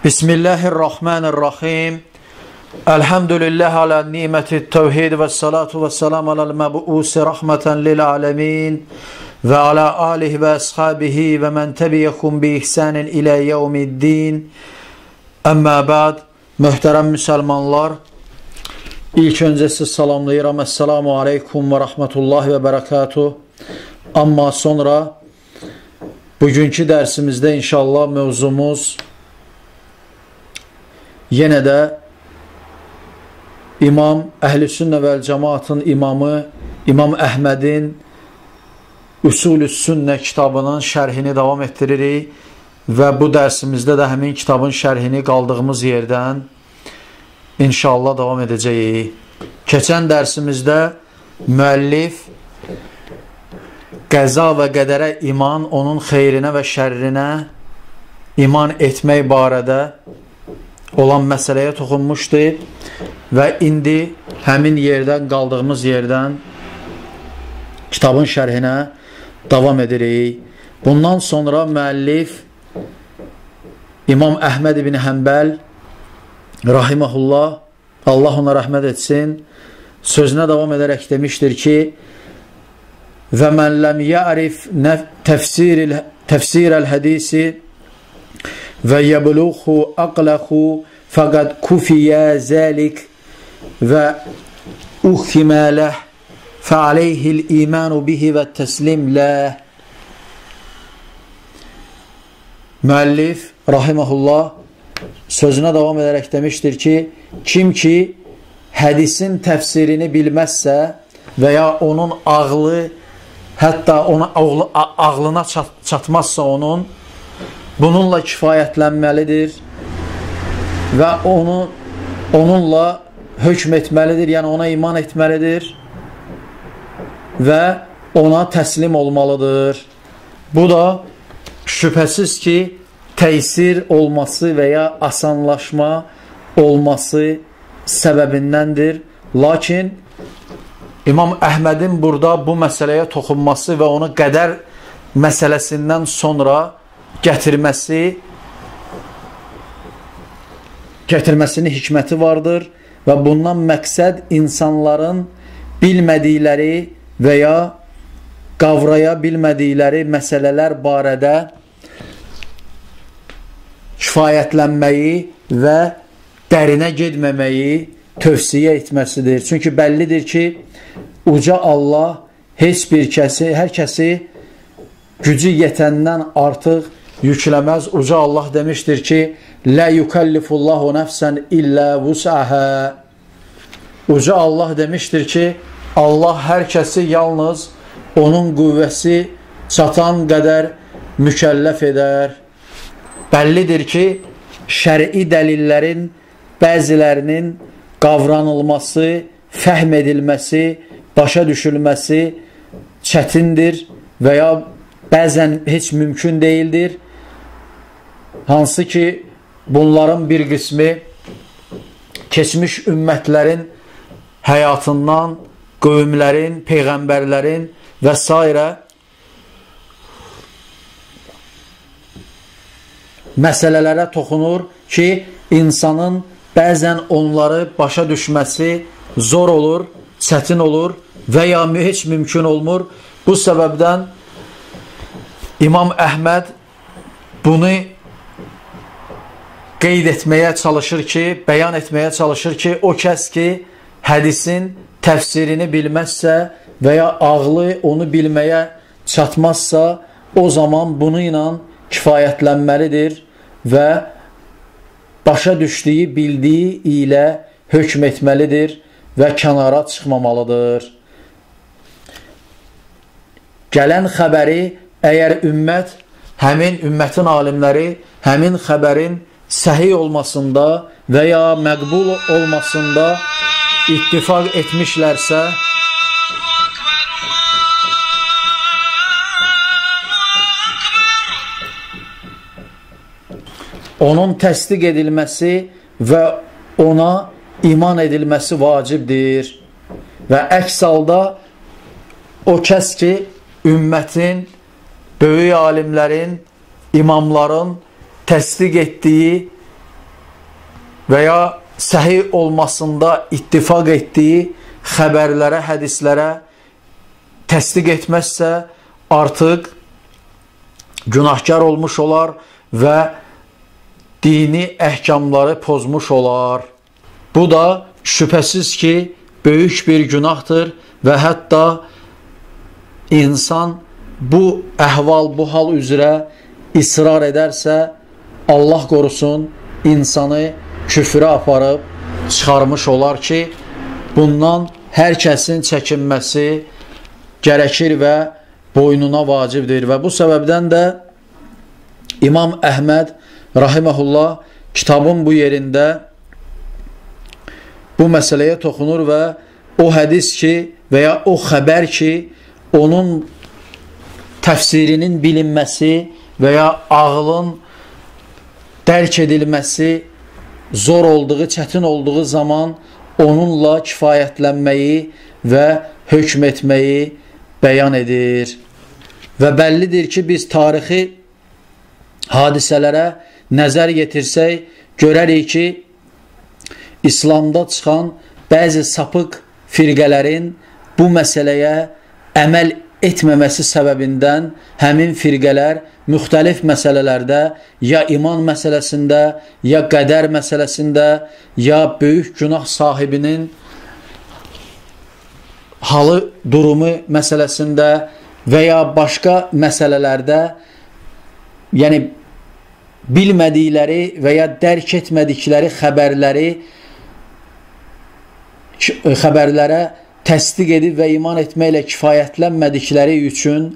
Bismillahirrahmanirrahim. Elhamdülillah ala nimeti tevhid ve salatu ve selam alel mebu'usi rahmeten lil alemin ve ala alihi ve ashabihi ve men tebiyehum bi ihsanin ila yevmiddin. Amma ba'd. Möhtərəm müsəlmanlar, ilk öncə sizi salamlayıram. Esselamu aleykum və rahmetullahi və bərəkatuh. Amma sonra bugünkü dərsimizdə inşallah mövzumuz yenə də İmam Əhl-i-Sünnə vəl-Cəmaatın imamı İmam Əhmədin Usul-ü-Sünnə kitabının şərhini davam etdiririk və bu dərsimizdə də həmin kitabın şərhini qaldığımız yerdən inşallah davam edəcəyik. Keçən dərsimizdə müəllif qəza və qədərə iman, onun xeyrinə və şərrinə iman etmək barədə olan məsələyə toxunmuşdu və indi həmin yerdən qaldığımız yerdən kitabın şərhinə davam edirik. Bundan sonra müəllif İmam Əhməd ibn Həmbəl rahiməhullah, Allah ona rəhmət etsin, sözünə davam edərək demişdir ki: və mən ləm ya'rif təfsirəl hədisi və yəbluğu aqləxu fəqəd kufiyə zəlik və uximələh fəaleyhil imanu bihi və təslim ləh. Müəllif rahiməhullah sözünə davam edərək demişdir ki, kim ki hədisin təfsirini bilməzsə və ya onun ağlı, hətta ağlına çatmazsa bununla kifayətlənməlidir və onunla hökm etməlidir, yəni ona iman etməlidir və ona təslim olmalıdır. Bu da şübhəsiz ki, təsir olması və ya asanlaşma olması səbəbindəndir. Lakin İmam Əhmədin burada bu məsələyə toxunması və onu qədər məsələsindən sonra gətirməsinin hikməti vardır və bundan məqsəd insanların bilmədikləri və ya qavraya bilmədikləri məsələlər barədə kifayətlənməyi və dərinə gedməməyi tövsiyə etməsidir. Çünki bəllidir ki, uca Allah hər kəsi gücü yetəndən artıq yükləməz. Uca Allah demişdir ki, lə yukəllifullahu nəfsən illə vus'əhə. Uca Allah demişdir ki, Allah hər kəsi yalnız onun qüvvəsi çatan qədər mükəlləf edər. Bəllidir ki, şəri dəlillərin bəzilərinin qavranılması, fəhm edilməsi, başa düşülməsi çətindir və ya bəzən heç mümkün deyildir. Hansı ki, bunların bir qismi keçmiş ümmətlərin həyatından, qövmlərin, peyğəmbərlərin və s. məsələlərə toxunur ki, insanın bəzən onları başa düşməsi zor olur, çətin olur və ya heç mümkün olmur. Bu səbəbdən İmam Əhməd bunu qeyd etməyə çalışır ki, bəyan etməyə çalışır ki, o kəs ki, hədisin təfsirini bilməzsə və ya ağlı onu bilməyə çatmazsa, o zaman bunu ilə kifayətlənməlidir və başa düşdüyü, bildiyi ilə hökm etməlidir və kənara çıxmamalıdır. Gələn xəbəri əgər ümmət, həmin ümmətin alimləri həmin xəbərin səhih olmasında və ya məqbul olmasında ittifaq etmişlərsə, onun təsdiq edilməsi və ona iman edilməsi vacibdir. Və əks halda o kəs ki, ümmətin, böyük alimlərin, imamların təsdiq etdiyi və ya səhih olmasında ittifaq etdiyi xəbərlərə, hədislərə təsdiq etməzsə, artıq günahkar olmuş olar və dini əhkamları pozmuş olar. Bu da şübhəsiz ki, böyük bir günahdır və hətta insan bu əhval, bu hal üzrə israr edərsə, Allah qorusun, insanı küfrə aparıb çıxarmış olar ki, bundan hər kəsin çəkinməsi gərəkir və boynuna vacibdir. Və bu səbəbdən də İmam Əhməd rahiməhullah kitabın bu yerində bu məsələyə toxunur və o hədis ki və ya o xəbər ki, onun təfsirinin bilinməsi və ya ağlın dərk edilməsi zor olduğu, çətin olduğu zaman onunla kifayətlənməyi və hökm etməyi bəyan edir. Və bəllidir ki, biz tarixi hadisələrə nəzər yetirsək, görərik ki, İslamda çıxan bəzi sapıq firqələrin bu məsələyə əməl etməməsi səbəbindən həmin firqələr müxtəlif məsələlərdə, ya iman məsələsində, ya qədər məsələsində, ya böyük günah sahibinin halı, durumu məsələsində və ya başqa məsələlərdə, yəni bilmədikləri və ya dərk etmədikləri xəbərlərə təsdiq edib və iman etməklə kifayətlənmədikləri üçün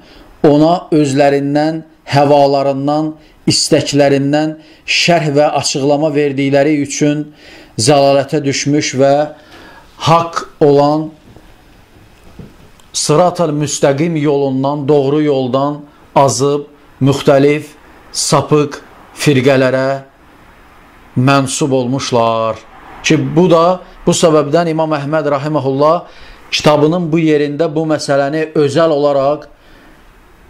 ona özlərindən, həvalarından, istəklərindən şərh və açıqlama verdikləri üçün zəlalətə düşmüş və haqq olan sırat-ı müstəqim yolundan, doğru yoldan azıb müxtəlif sapıq firqələrə mənsub olmuşlar. Ki bu da bu səbəbdən İmam Əhməd rahiməhullah kitabının bu yerində bu məsələni özəl olaraq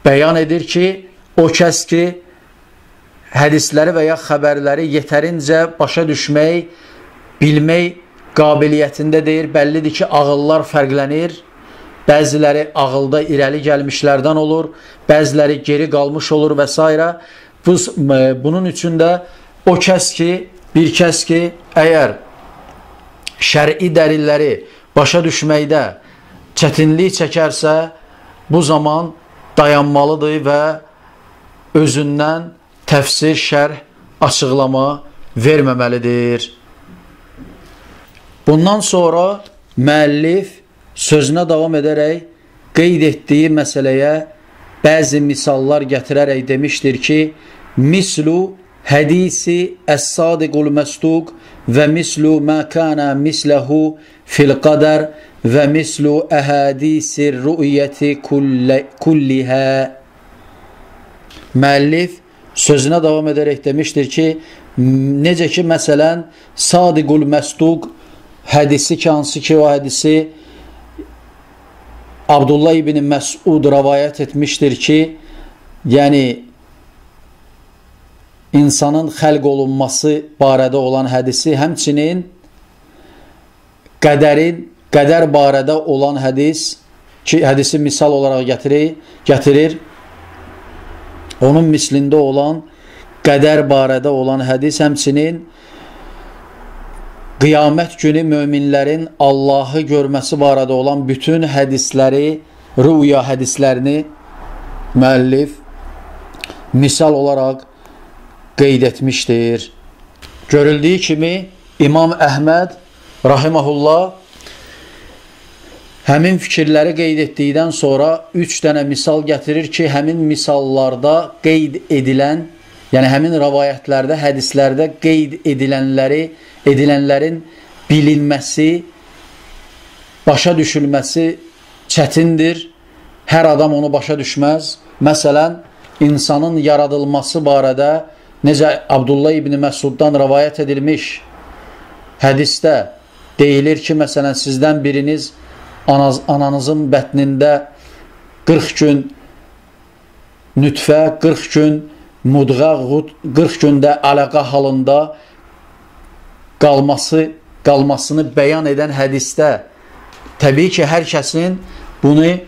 bəyan edir ki, o kəs ki, hədisləri və ya xəbərləri yetərincə başa düşmək, bilmək qabiliyyətində deyir. Bəllidir ki, ağıllar fərqlənir. Bəziləri ağılda irəli gəlmişlərdən olur, bəziləri geri qalmış olur və s. Bunun üçün də o kəs ki, bir kəs ki, əgər şəri dəlilləri başa düşməkdə çətinlik çəkərsə, bu zaman dayanmalıdır və özündən təfsir, şərh, açıqlama verməməlidir. Bundan sonra müəllif sözünə davam edərək qeyd etdiyi məsələyə bəzi misallar gətirərək demişdir ki, mislu hədisi əs-sadiqul məsduq və mislu mə kana misləhu fil qadər və mislu əhədisir rü'yəti kullihə. Müəllif sözünə davam edərək demişdir ki, necə ki, məsələn, sadiqul məsduq hədisi ki, hansı ki, o hədisi Abdullah ibn Məsud rəvayət etmişdir ki, yəni insanın xəlq olunması barədə olan hədisi, həmçinin qədər barədə olan hədis ki, hədisi misal olaraq gətirir. Onun mislində olan qədər barədə olan hədis, həmçinin qiyamət günü möminlərin Allahı görməsi barədə olan bütün hədisləri, rüya hədislərini müəllif misal olaraq qeyd etmişdir. Görüldüyü kimi İmam Əhməd rahiməhullah həmin fikirləri qeyd etdikdən sonra 3 dənə misal gətirir ki, həmin misallarda qeyd edilən, yəni həmin rəvayətlərdə, hədislərdə qeyd edilənlərin bilinməsi, başa düşülməsi çətindir. Hər adam onu başa düşməz. Məsələn, insanın yaradılması barədə necə Abdullah ibn Məsuddan rəvayət edilmiş hədisdə deyilir ki, məsələn, sizdən biriniz ananızın bətnində 40 gün nütfə, 40 gün mudğa, 40 gündə ələqa halında qalmasını bəyan edən hədisdə təbii ki, hər kəsin bunu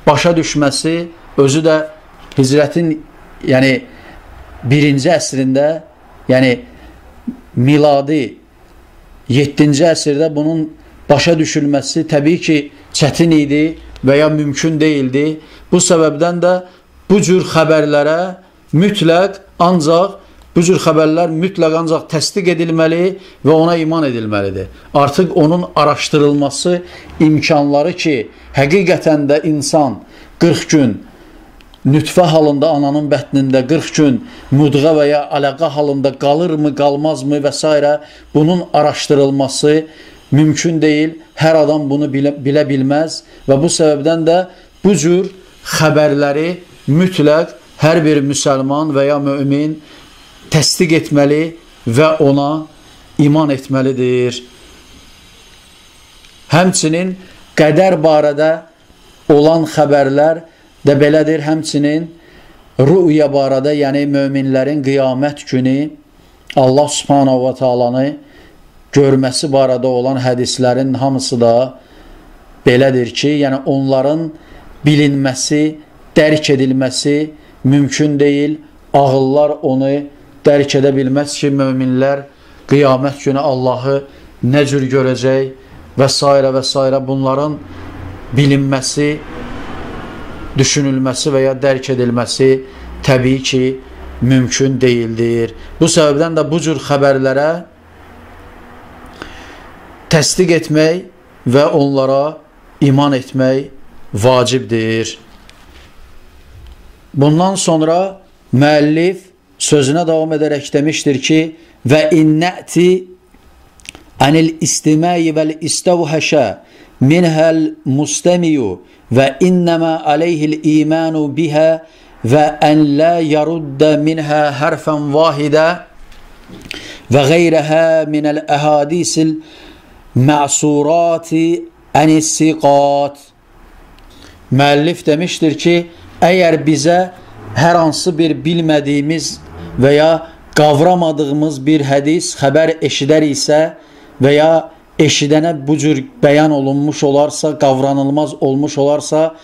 başa düşməsi, özü də hicrətin yəni 1-ci əsrində, yəni miladi 7-ci əsrdə bunun başa düşülməsi təbii ki, çətin idi və ya mümkün deyildi. Bu səbəbdən də bu cür xəbərlərə mütləq ancaq təsdiq edilməli və ona iman edilməlidir. Artıq onun araşdırılması imkanları ki, həqiqətən də insan 40 gün nütfə halında ananın bətnində, 40 gün mudğa və ya ələqa halında qalırmı, qalmazmı və s. bunun araşdırılması mümkün deyil. Hər adam bunu bilə bilməz və bu səbəbdən də bu cür xəbərləri mütləq hər bir müsəlman və ya mümin təsdiq etməli və ona iman etməlidir. Həmçinin qədər barədə olan xəbərlər də belədir. Həmçinin rüya barədə, yəni möminlərin qiyamət günü Allah subhanahu wa ta'alanı görməsi barədə olan hədislərin hamısı da belədir ki, yəni onların bilinməsi, dərk edilməsi mümkün deyil. Ağıllar onu dərk edə bilməz ki, möminlər qiyamət günü Allahı nə cür görəcək və s. və s. bunların bilinməsi, düşünülməsi və ya dərk edilməsi təbii ki, mümkün deyildir. Bu səbəbdən də bu cür xəbərlərə təsdiq etmək və onlara iman etmək vacibdir. Bundan sonra müəllif sözünə davam edərək demişdir ki, və innəti anil istiməyi vəl istəvhəşə minhəl müstəmiyu və innəmə aleyhil imanu bihə və ən lə yaruddə minhə hərfən vahidə və qeyrəhə minəl əhadisil mə'surati ənisiqat. Müəllif demişdir ki, əgər bizə hər hansı bir bilmədiyimiz və ya qavramadığımız bir hədis, xəbər eşidər isə və ya eşidənə bu cür bəyan olunmuş olarsa, qavranılmaz olmuş olarsa,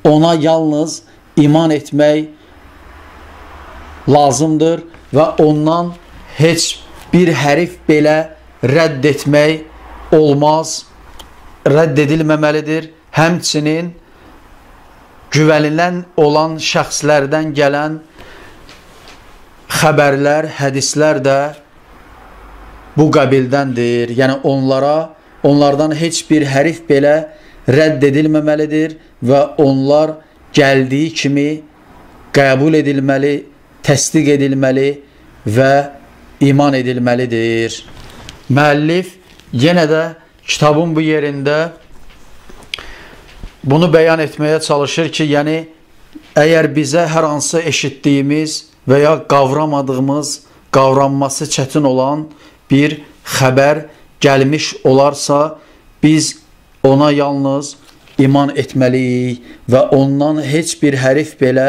ona yalnız iman etmək lazımdır və ondan heç bir hərif belə rədd etmək olmaz, rədd edilməməlidir. Həmçinin güvənilən olan şəxslərdən gələn xəbərlər, hədislər də bu qabildəndir. Yəni onlardan heç bir hərif belə rədd edilməməlidir və onlar gəldiyi kimi qəbul edilməli, təsdiq edilməli və iman edilməlidir. Müəllif yenə də kitabın bu yerində bunu bəyan etməyə çalışır ki, yəni əgər bizə hər hansı eşitdiyimiz və ya qavramadığımız, qavranması çətin olan bir xəbər gəlmiş olarsa, biz ona yalnız iman etməliyik və ondan heç bir hərif belə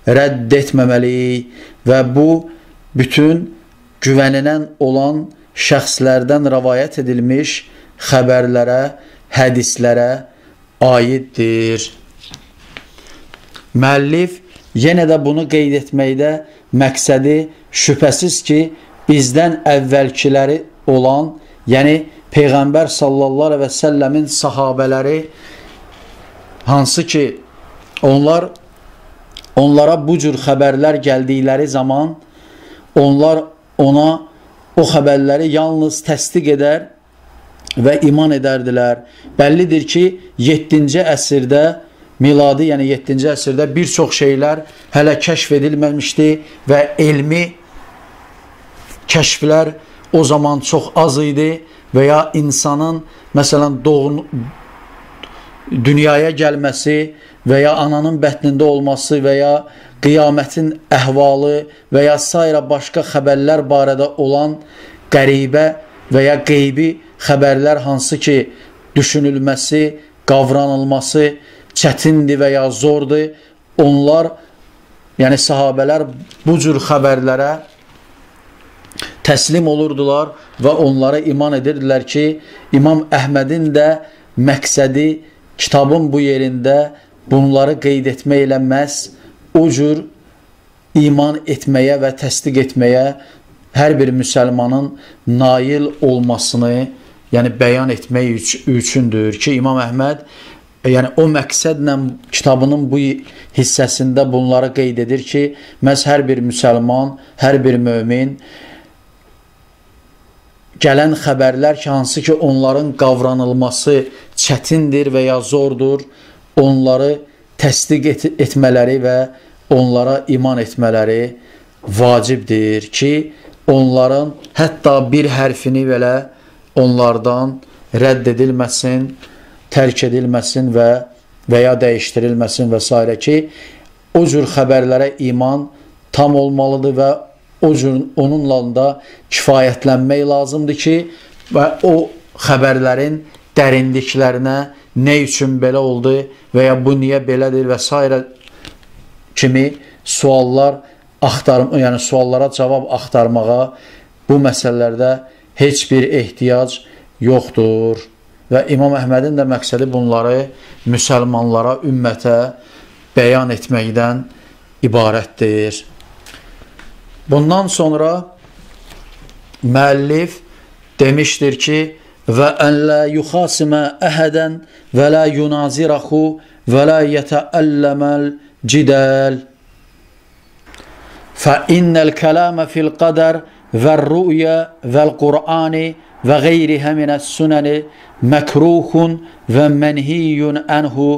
rədd etməməliyik və bu bütün güvənilən olan şəxslərdən rəvayət edilmiş xəbərlərə, hədislərə aiddir. Müəllif yenə də bunu qeyd etməkdə məqsədi şübhəsiz ki, bizdən əvvəlkiləri olan, yəni Peyğəmbər sallallahu əleyhi və səlləmin sahabələri, hansı ki onlara bu cür xəbərlər gəldikləri zaman onlar ona o xəbərləri yalnız təsdiq edər və iman edərdilər. Bəllidir ki, 7-ci əsrdə, miladi, yəni 7-ci əsrdə bir çox şeylər hələ kəşf edilməmişdi və elmi kəşflər o zaman çox az idi və ya insanın, məsələn, dünyaya gəlməsi və ya ananın bətnində olması və ya qiyamətin əhvalı və ya sairə başqa xəbərlər barədə olan qəribə və ya qeybi xəbərlər hansı ki, düşünülməsi, qavranılması çətindir və ya zordur. Onlar, yəni sahabələr bu cür xəbərlərə təslim olurdular. və onlara iman edirdilər ki, İmam Əhmədin də məqsədi kitabın bu yerində bunları qeyd etməklə məhz o cür iman etməyə və təsdiq etməyə hər bir müsəlmanın nail olmasını, yəni bəyan etmək üçündür ki, İmam Əhməd yəni o məqsədlə kitabının bu hissəsində bunları qeyd edir ki, məhz hər bir müsəlman, hər bir mömin gələn xəbərlər ki, hansı ki, onların qavranılması çətindir və ya zordur, onları təsdiq etmələri və onlara iman etmələri vacibdir ki, onların hətta bir hərfini belə onlardan rədd edilməsin, tərk edilməsin və ya dəyişdirilməsin və s. ki, o cür xəbərlərə iman tam olmalıdır və o cür onunla da kifayətlənmək lazımdır ki, və o xəbərlərin dərinliklərinə nə üçün belə oldu və ya bu niyə belədir və s. kimi suallar yəni suallara cavab axtarmağa bu məsələlərdə heç bir ehtiyac yoxdur. Və İmam Əhmədin də məqsədi bunları müsəlmanlara, ümmətə bəyan etməkdən ibarətdir. Bundan sonra müəllif demişdir ki, və ən lə yuxasimə əhədən və lə yunaziraxu və lə yətəəlləməl cidəl fə innəl kələmə fil qədər və rü'yə vəl Qur'ani və qeyrihə minəs sünəni məkruhun və mənhiyyun ənhu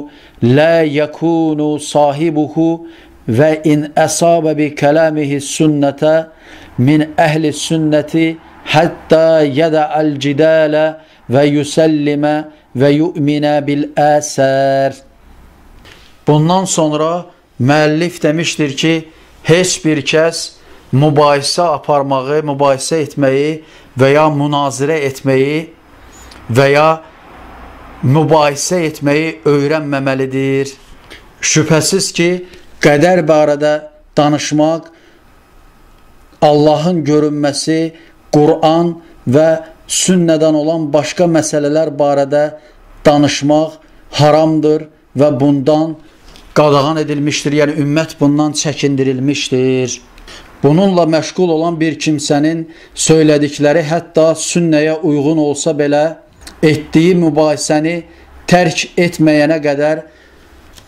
lə yəkunu sahibuhu və in əsabə bi kələmihi sünnətə min əhli sünnəti həttə yədəəl cidələ və yüsəllimə və yu'minə bil əsər. Bundan sonra müəllif demişdir ki, heç bir kəs mübahisə aparmağı, mübahisə etməyi və ya münazirə etməyi və ya mübahisə etməyi öyrənməməlidir. Şübhəsiz ki, qədər barədə danışmaq, Allahın görünməsi, Qur'an və sünnədən olan başqa məsələlər barədə danışmaq haramdır və bundan qadağan edilmişdir, yəni ümmət bundan çəkindirilmişdir. Bununla məşğul olan bir kimsənin söylədikləri hətta sünnəyə uyğun olsa belə, etdiyi mübahisəni tərk etməyənə qədər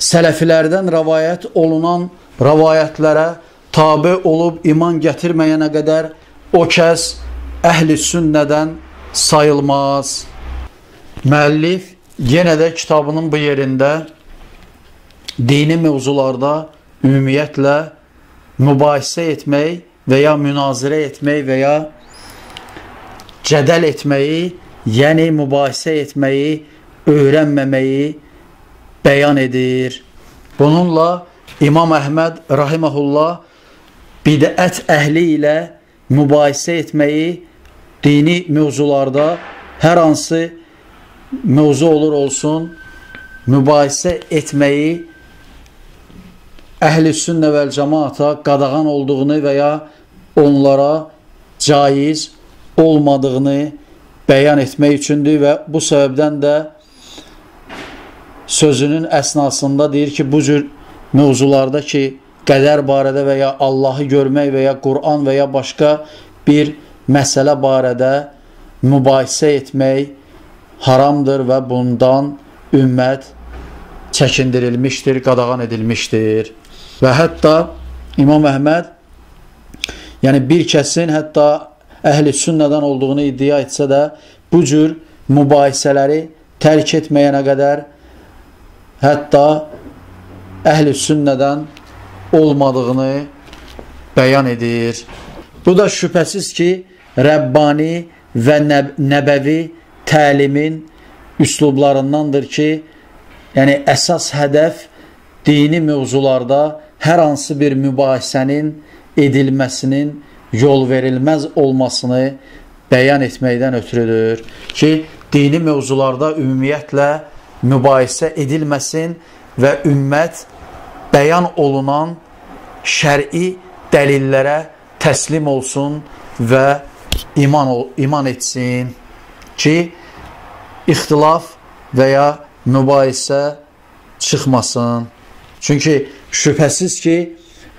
sələfilərdən rəvayət olunan rəvayətlərə tabe olub iman gətirməyənə qədər o kəs əhli sünnədən sayılmaz. Müəllif yenə də kitabının bu yerində dini mövzularda ümumiyyətlə mübahisə etmək və ya münazirə etmək və ya cədəl etməyi, yəni mübahisə etməyi, öyrənməməyi bəyan edir. Bununla İmam Əhməd rahiməhullah bidət əhli ilə mübahisə etməyi, dini mövzularda hər hansı mövzu olur olsun, mübahisə etməyi əhl-i sünnə vəl cəmaata qadağan olduğunu və ya onlara caiz olmadığını bəyan etmək üçündür və bu səbəbdən də sözünün əsnasında deyir ki, bu cür mövzularda ki, qədər barədə və ya Allahı görmək və ya Qur'an və ya başqa bir məsələ barədə mübahisə etmək haramdır və bundan ümmət çəkindirilmişdir, qadağan edilmişdir. Və hətta İmam Əhməd, yəni bir kəsin hətta əhl-i sünnədən olduğunu iddia etsə də, bu cür mübahisələri tərk etməyənə qədər hətta əhl-i sünnədən olmadığını bəyan edir. Bu da şübhəsiz ki, Rəbbani və Nəbəvi təlimin üslublarındandır ki, yəni əsas hədəf dini mövzularda hər hansı bir mübahisənin edilməsinin yol verilməz olmasını bəyan etməkdən ötürüdür ki, dini mövzularda ümumiyyətlə mübahisə edilməsin və ümmət bəyan olunan şər'i dəlillərə təslim olsun və iman etsin ki, ixtilaf və ya mübahisə çıxmasın. Çünki şübhəsiz ki,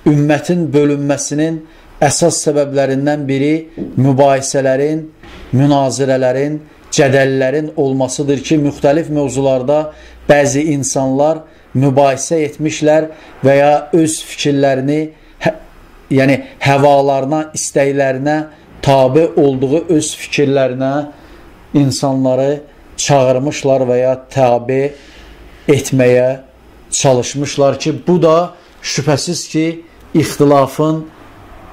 ümmətin bölünməsinin əsas səbəblərindən biri mübahisələrin, münazirələrin, cədəllərin olmasıdır ki, müxtəlif mövzularda bəzi insanlar mübahisə etmişlər və ya öz fikirlərini, yəni həvalarına, istəklərinə tabi olduğu öz fikirlərinə insanları çağırmışlar və ya tabi etməyə çalışmışlar ki, bu da şübhəsiz ki, ixtilafın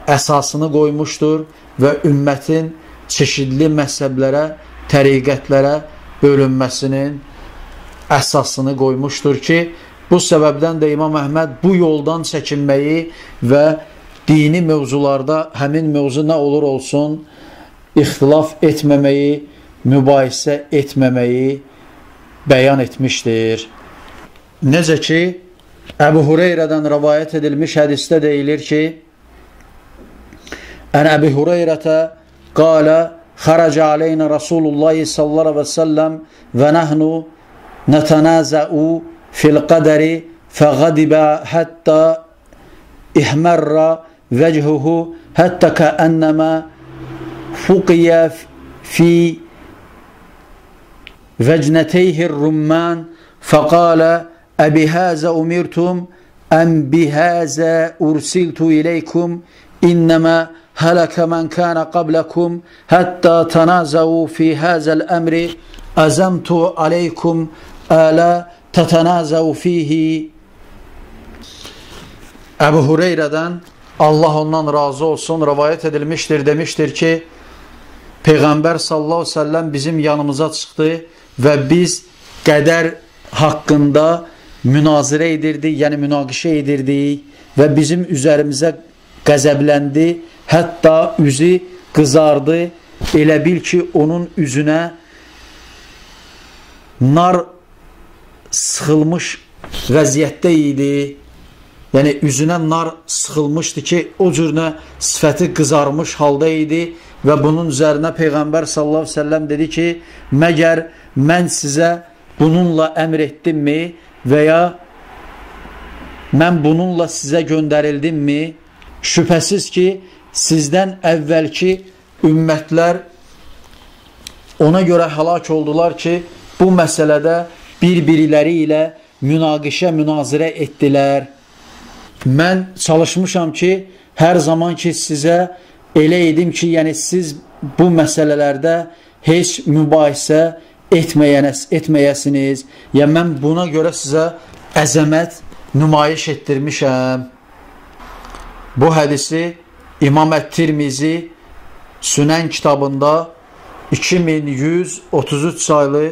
əsasını qoymuşdur və ümmətin çeşidli məzhəblərə, təriqətlərə bölünməsinin əsasını qoymuşdur ki, bu səbəbdən də İmam Əhməd bu yoldan çəkinməyi və dini mövzularda həmin mövzu nə olur olsun, ixtilaf etməməyi, mübahisə etməməyi bəyan etmişdir. Necə ki, Əbu Hureyrədən rəvayət edilmiş hədisdə deyilir ki, Ən Əbi Hureyrətə qalə xərəcə aleynə Rasulullahi sallallahu aleyhi və səlləm və nəhnu nətənəzəu fil qədəri fəqədibə həttə ihmərrə vəchuhu həttə kəənnəmə fuqiyə fi vəcnəteyhir rumman fəqalə əbihəzə umirtum əm bihəzə ursiltu iləykum innəmə hələkə mən kənə qabləkum həttə tənəzəu fi həzəl əmri əzəmtu aleykum ələ tətənəzəu fihi. Əbu Hureyrədən, Allah ondan razı olsun, rəvayət edilmişdir, demişdir ki, Peyğəmbər sallallahu aleyhi ve sellem bizim yanımıza çıxdı və biz qədər haqqında münazirə edirdik, yəni münaqişə edirdik və bizim üzərimizə qəzəbləndi, hətta üzü qızardı, elə bil ki, onun üzünə nar sıxılmış vəziyyətdə idi, yəni üzünə nar sıxılmışdı ki, o cürünə sifəti qızarmış halda idi və bunun üzərinə Peyğəmbər sallallahu aleyhi ve sellem dedi ki, məgər mən sizə bununla əmr etdimmi və ya mən bununla sizə göndərildimmi? Şübhəsiz ki, sizdən əvvəlki ümmətlər ona görə həlak oldular ki, bu məsələdə bir-biriləri ilə münaqişə, münazirə etdilər. Mən çalışmışam ki, hər zaman ki, sizə elə edim ki, yəni siz bu məsələlərdə heç mübahisə etməyəsiniz. Yəni, mən buna görə sizə əzəmət nümayiş etdirmişəm. Bu hədisi İmam Ət-Tirmizi Sünən kitabında 2133 saylı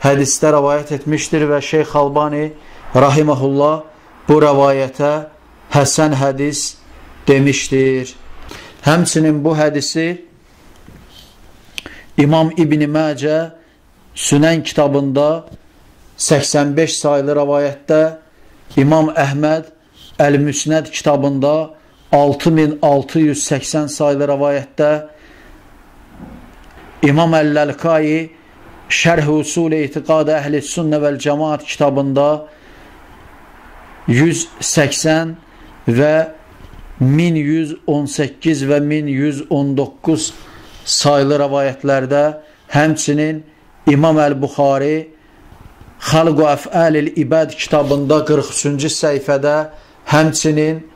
hədisdə rəvayət etmişdir və Şeyx Albani rahiməhullah bu rəvayətə həsən hədis demişdir. Həmçinin bu hədisi İmam İbn Məcə Sünən kitabında 85 saylı rəvayətdə, İmam Əhməd Əl-Müsnəd kitabında 6680 saylı rəvayətdə, İmam Əl-Ləlkai Şərh-i Usul-i İtiqad-ı Əhl-i Sünnə vəl-Cəmaat kitabında 180 və 1118 və 1119 saylı rəvayətlərdə, həmçinin İmam Əl-Buxari Xalq-ı Əf'al-il İbəd kitabında 43-cü səhifədə, həmçinin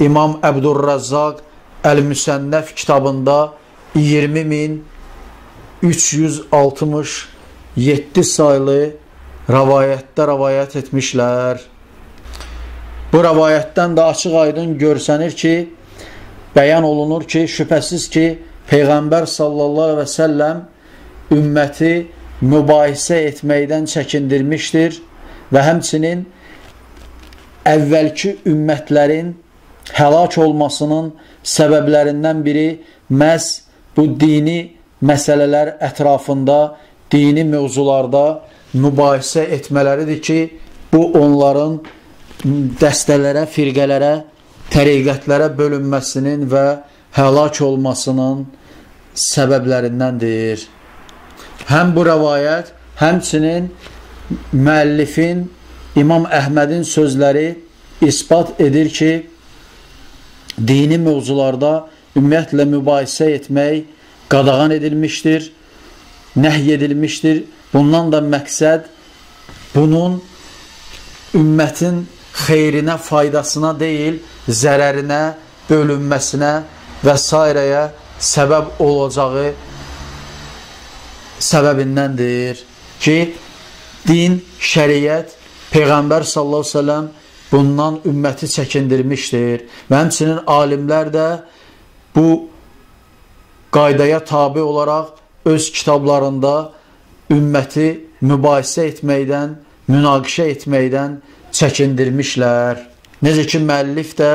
İmam Əbdurrazzaq Əl-Müsənnəf kitabında 20367 saylı rəvayətdə rəvayət etmişlər. Bu rəvayətdən də açıq aydın görsənir ki, bəyan olunur ki, şübhəsiz ki, Peyğəmbər sallallahu aleyhi və səlləm ümməti mübahisə etməkdən çəkindirmişdir və həmçinin əvvəlki ümmətlərin həlak olmasının səbəblərindən biri məhz bu dini məsələlər ətrafında, dini mövzularda mübahisə etmələridir ki, bu onların dəstələrə, firqələrə, təriqətlərə bölünməsinin və həlak olmasının səbəblərindəndir. Həm bu rəvayət, həmçinin müəllifin İmam Əhmədin sözləri isbat edir ki, dini mövzularda ümumiyyətlə mübahisə etmək qadağan edilmişdir, nəhy edilmişdir. Bundan da məqsəd bunun ümmətin xeyrinə, faydasına deyil, zərərinə, bölünməsinə və s. səbəb olacağı səbəbindəndir ki, din, şəriət, Peyğəmbər sallallahu əleyhi və səlləm bundan ümməti çəkindirmişdir. Və həmçinin alimlər də bu qaydaya tabi olaraq öz kitablarında ümməti mübahisə etməkdən, münaqişə etməkdən çəkindirmişlər. Necə ki, müəllif də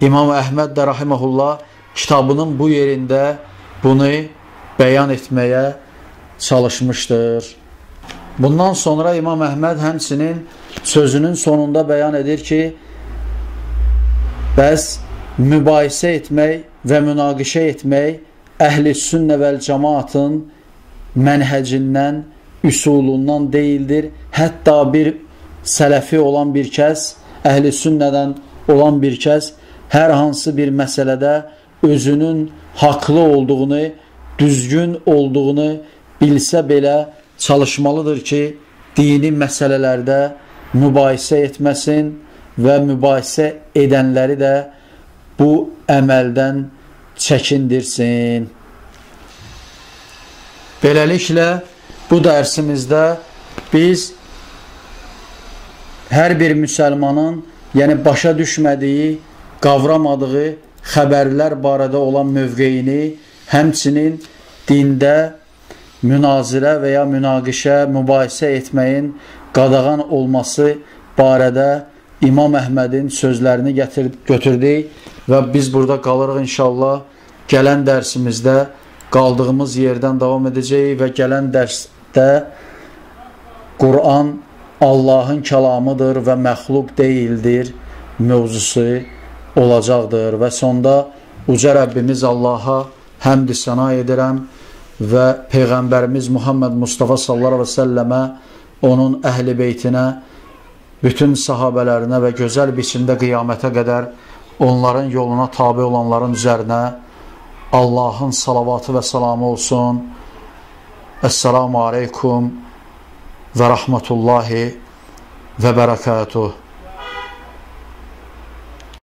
İmam Əhməd də rahiməhullah kitabının bu yerində bunu bəyan etməyə çalışmışdır. Bundan sonra İmam Əhməd həmçinin sözünün sonunda bəyan edir ki, bəs mübahisə etmək və münaqişə etmək əhl-i sünnə vəl cəmaatın mənhəcindən, üsulundan deyildir. Hətta bir sələfi olan bir kəs, əhl-i sünnədən olan bir kəs hər hansı bir məsələdə özünün haqlı olduğunu, düzgün olduğunu bilsə belə çalışmalıdır ki, dini məsələlərdə mübahisə etməsin və mübahisə edənləri də bu əməldən çəkindirsin. Beləliklə, bu dərsimizdə biz hər bir müsəlmanın, yəni başa düşmədiyi, qavramadığı xəbərlər barədə olan mövqeyini, həmçinin dində münazirə və ya münaqişə, mübahisə etməyin qadağan olması barədə İmam Əhmədin sözlərini götürdük və biz burada qalırıq inşallah. Gələn dərsimizdə qaldığımız yerdən davam edəcəyik və gələn dərsdə Quran Allahın kəlamıdır və məxluq deyildir mövzusu olacaqdır. Və sonda uca Rəbbimiz Allaha həmd-i səna edirəm və Peyğəmbərimiz Muhammed Mustafa sallallahu aleyhi və səlləmə, onun əhl-i beytinə, bütün sahabələrinə və gözəl biçimdə qiyamətə qədər onların yoluna tabi olanların üzərinə Allahın salavatı və salamı olsun. Esselamu aleykum və rahmetullahi və bərəkatuhu.